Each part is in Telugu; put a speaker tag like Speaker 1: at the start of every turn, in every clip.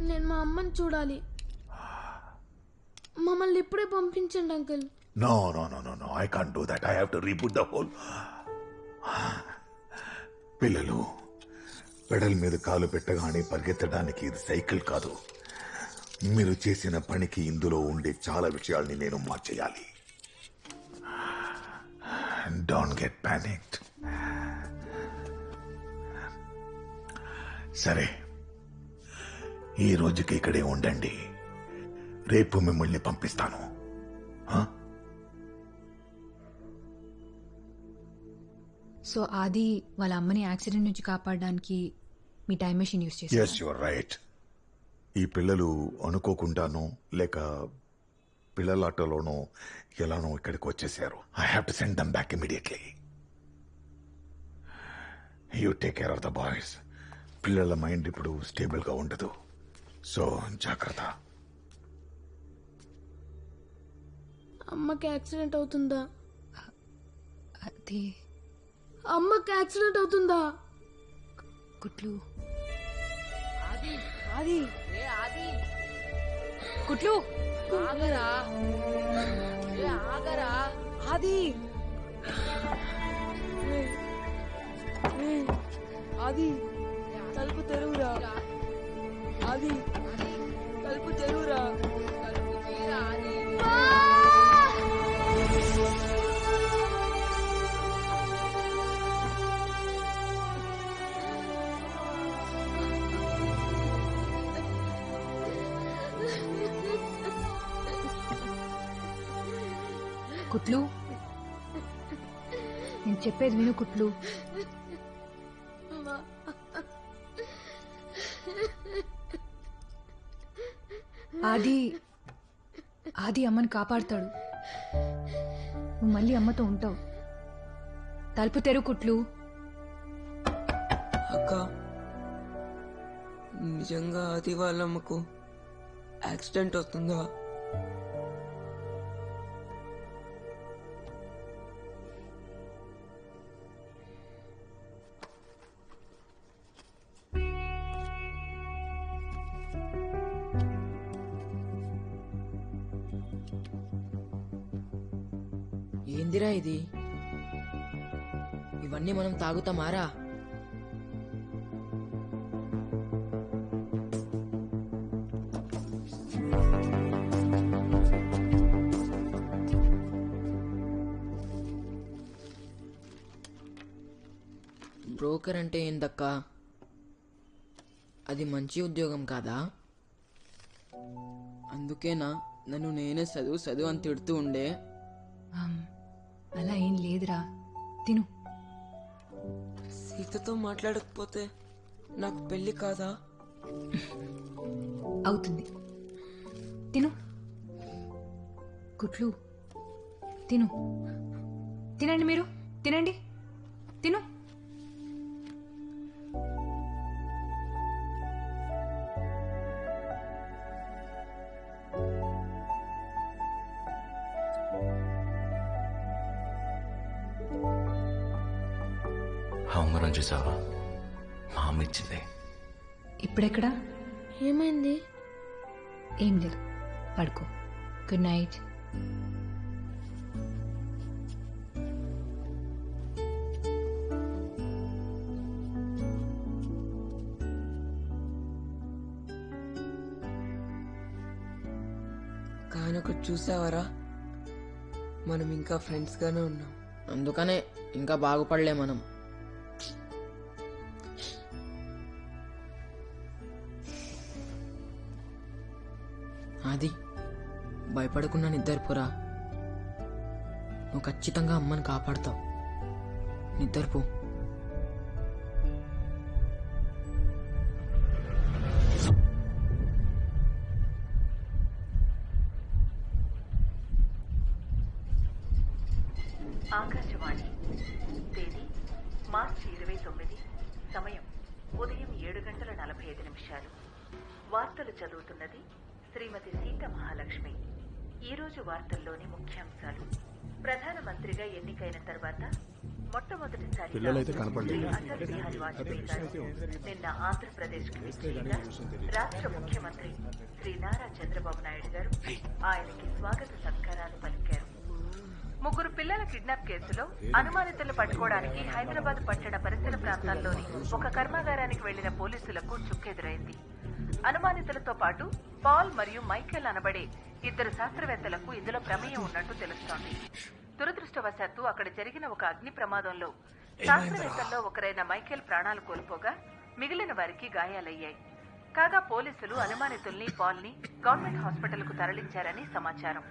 Speaker 1: నేను మా అమ్మని చూడాలి. మమ్మల్ని ఇప్పుడే పంపించండి uncle.
Speaker 2: No, no, no, no, no. I can't do that. I have to reboot the whole. పిల్లలు, పెడల్ మీద కాలు పెట్టగానే పరిగెత్తడానికి ఇది సైకిల్ కాదు. మీరు చేసిన పనికి ఇందులో ఉండే చాలా విషయాల్ని నేను మార్చేయాలి. Don't get పానిక్డ్. సరే, ఈ రోజుకి ఇక్కడే ఉండండి. రేపు మిమ్మల్ని పంపిస్తాను.
Speaker 3: సో ఆది వాళ్ళ అమ్మని యాక్సిడెంట్ నుంచి కాపాడడానికి మీ టైం మెషిన్ యూజ్ చేసి.
Speaker 2: Yes, your right. ఈ పిల్లలు అనుకోకుండానో లేక పిల్లలాటలోనో ఎలానో ఇక్కడికి వచ్చేసారు. I have to send them back immediately. You take care of the boys. పిల్లల మైండ్ ఇప్పుడు స్టేబుల్ గా ఉండదు, సో జాగ్రత్త.
Speaker 1: అమ్మకి యాక్సిడెంట్ అవుతుందా?
Speaker 3: అది
Speaker 1: అమ్మకి యాక్సిడెంట్ అవుతుందా?
Speaker 3: కుట్లు కుట్లు
Speaker 4: ఆగరా ఆది ఆది తలుపు తెరువురా. ఆది తలుపు తెరువురా.
Speaker 3: కుట్లు, నేను చెప్పేది విను కుట్లు. ఆది ఆది అమ్మని కాపాడుతాడు. నువ్వు మళ్ళీ అమ్మతో ఉంటావు. తలుపు తెరు కుట్లు.
Speaker 4: అక్క, నిజంగా ఆది వాళ్ళమ్మకు యాక్సిడెంట్ అవుతుందా? ఏందిరా ఇది? ఇవన్నీ మనం తాగుతామారా? బ్రోకర్ అంటే ఏందక్కా? అది మంచి ఉద్యోగం కాదా? అందుకేనా నన్ను నేనే చదువు అని తిడుతూ ఉండే?
Speaker 3: అలా ఏం లేదురా, తిను.
Speaker 4: సీతతో మాట్లాడకపోతే నాకు పెళ్లి కాదా?
Speaker 3: అవుతుంది, తిను. కుట్లు తిను. తినండి, మీరు తినండి, తిను.
Speaker 5: ఉంగరం చూసావా? మా అమ్మ ఇచ్చింది.
Speaker 3: ఇప్పుడెక్కడా?
Speaker 1: ఏమైంది?
Speaker 3: ఏం లేదు, పడుకో. Good night.
Speaker 4: కానొకటి చూసావరా, మనం ఇంకా ఫ్రెండ్స్ గానే ఉన్నాం. అందుకనే ఇంకా బాగుపడలే మనం. అది భయపడకుండా నిద్రపోరా. నువ్వు ఖచ్చితంగా అమ్మని కాపాడుతావు. నిద్రపో.
Speaker 6: ఆకాశవాణి, తేదీ మార్చి 29, సమయం ఉదయం 7:45. వార్తలు చదువుతున్నది శ్రీమతి సీత మహాలక్ష్మి. ఈరోజు వార్తల్లోని ముఖ్యాంశాలు. ప్రధానమంత్రిగా ఎన్నికైన తర్వాత మొట్టమొదటిసారిగా శ్రీ అటల్ బిహారీ వాజ్పేయి గారు నిన్న ఆంధ్రప్రదేశ్కి విచ్చేయగా రాష్ట్ర ముఖ్యమంత్రి శ్రీ నారా చంద్రబాబు నాయుడు గారు ఆయనకి స్వాగత సత్కారాలు పలికారు. ముగ్గురు పిల్లల కిడ్నాప్ కేసులో అనుమానితులు పట్టుకోవడానికి హైదరాబాద్ పట్టణ పరిసర ప్రాంతాల్లోని ఒక కర్మాగారానికి వెళ్లిన పోలీసులకు చుక్కెదురైంది. అనుమానితులతో పాటు పాల్ మరియు మైకేల్ అనబడే ఇద్దరు శాస్త్రవేత్తలకు ఇందులో ప్రమేయం ఉన్నట్టు తెలుస్తోంది. దురదృష్టవశాత్తు అక్కడ జరిగిన ఒక అగ్ని ప్రమాదంలో శాస్త్రవేత్తల్లో ఒకరైన మైకేల్ ప్రాణాలు కోల్పోగా మిగిలిన వారికి గాయాలయ్యాయి. కాగా పోలీసులు అనుమానితుల్ని పాల్ని గవర్నమెంట్ హాస్పిటల్ కు తరలించారని సమాచారం.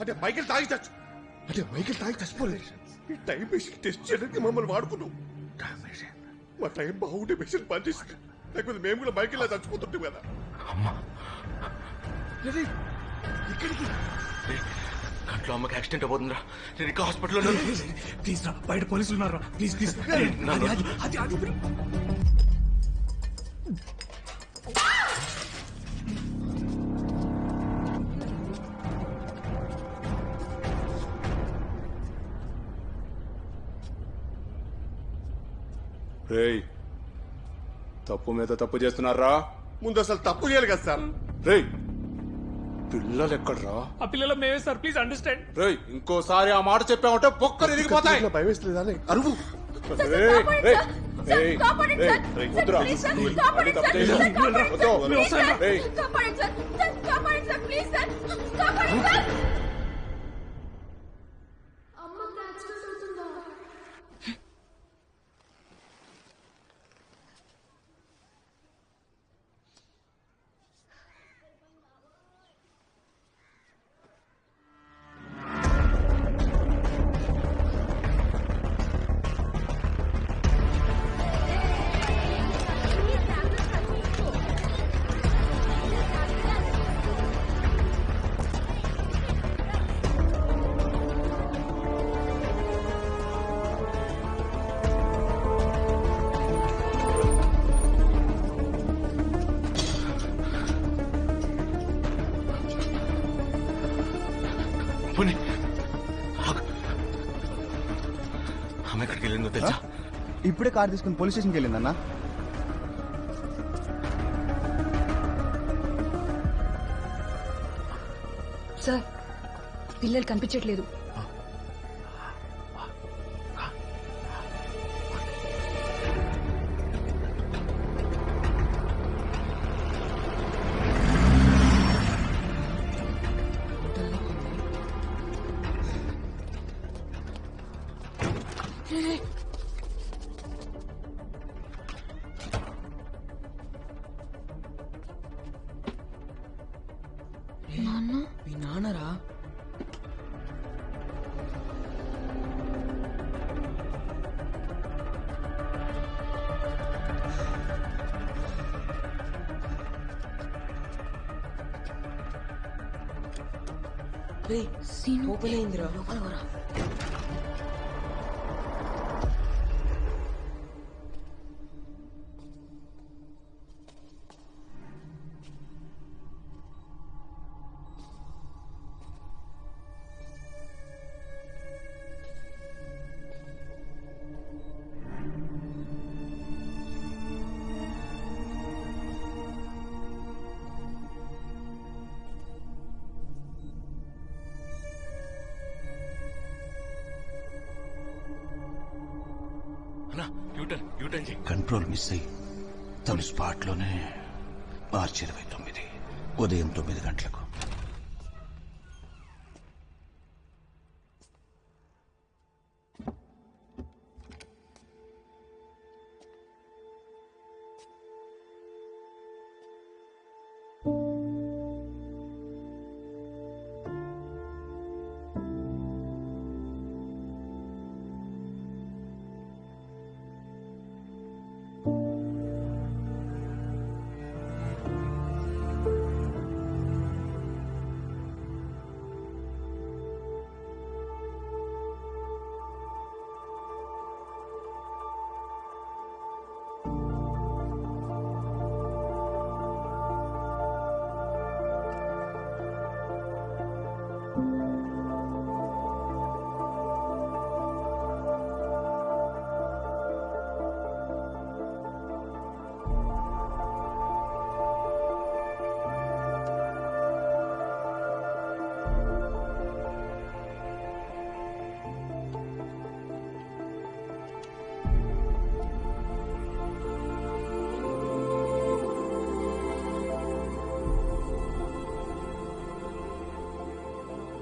Speaker 7: అంటే మైకిల్ తాగి చచ్చిపోలేదు. ఈ టైం మెషిన్ టెస్ట్ చేయడానికి మమ్మల్ని వాడుకున్నావు. మా టైం బాగుంటే మెషిన్ పనిచేసింది, లేకపోతే మేము కూడా మైకిల్ చచ్చిపోతుంటాం కదా.
Speaker 5: ఇక్కడికి కంట్లో అమ్మకి యాక్సిడెంట్ అయిపోతుందిరా. నేను ఇంకా హాస్పిటల్లో
Speaker 7: ప్లీజ్ రా, బయట పోలీసులు ఉన్నారా? Please please.
Speaker 8: రేయ్, తప్పు మీద తప్పు చేస్తున్నారా?
Speaker 7: ముందు అసలు తప్పు చేయాలి కదా సార్.
Speaker 8: రేయ్, పిల్లలు ఎక్కడ్రా?
Speaker 9: ఆ పిల్లలు మేమే సార్, ప్లీజ్ అండర్స్టాండ్.
Speaker 8: రేయ్, ఇంకోసారి ఆ మాట చెప్పామంటే బొక్కలు ఇరిగిపోతాయి.
Speaker 7: భయం వేస్తలేదా? అరువు.
Speaker 8: రేయ్, రేయ్, రేయ్, రేయ్, వద్దురా. మళ్ళీ తప్పు చేయకు. వద్దు. రేయ్.
Speaker 1: అమ్మకి యాక్సిడెంట్ అవుతుందా?
Speaker 5: పోనీ ఆమె ఎక్కడికి వెళ్ళిందో తెలుసా?
Speaker 10: ఇప్పుడే కార్ తీసుకుని పోలీస్ స్టేషన్కి వెళ్ళిందన్నా.
Speaker 3: సార్, పిల్లలు కనిపించట్లేదు.
Speaker 4: మీ నాన్నరా? ఓపెన్ అయిందిరా.
Speaker 5: యూటర్న్ చేయి.
Speaker 11: కంట్రోల్ మిస్ అయ్యి తను స్పాట్లోనే మార్చి 29 ఉదయం 9 గంటలకు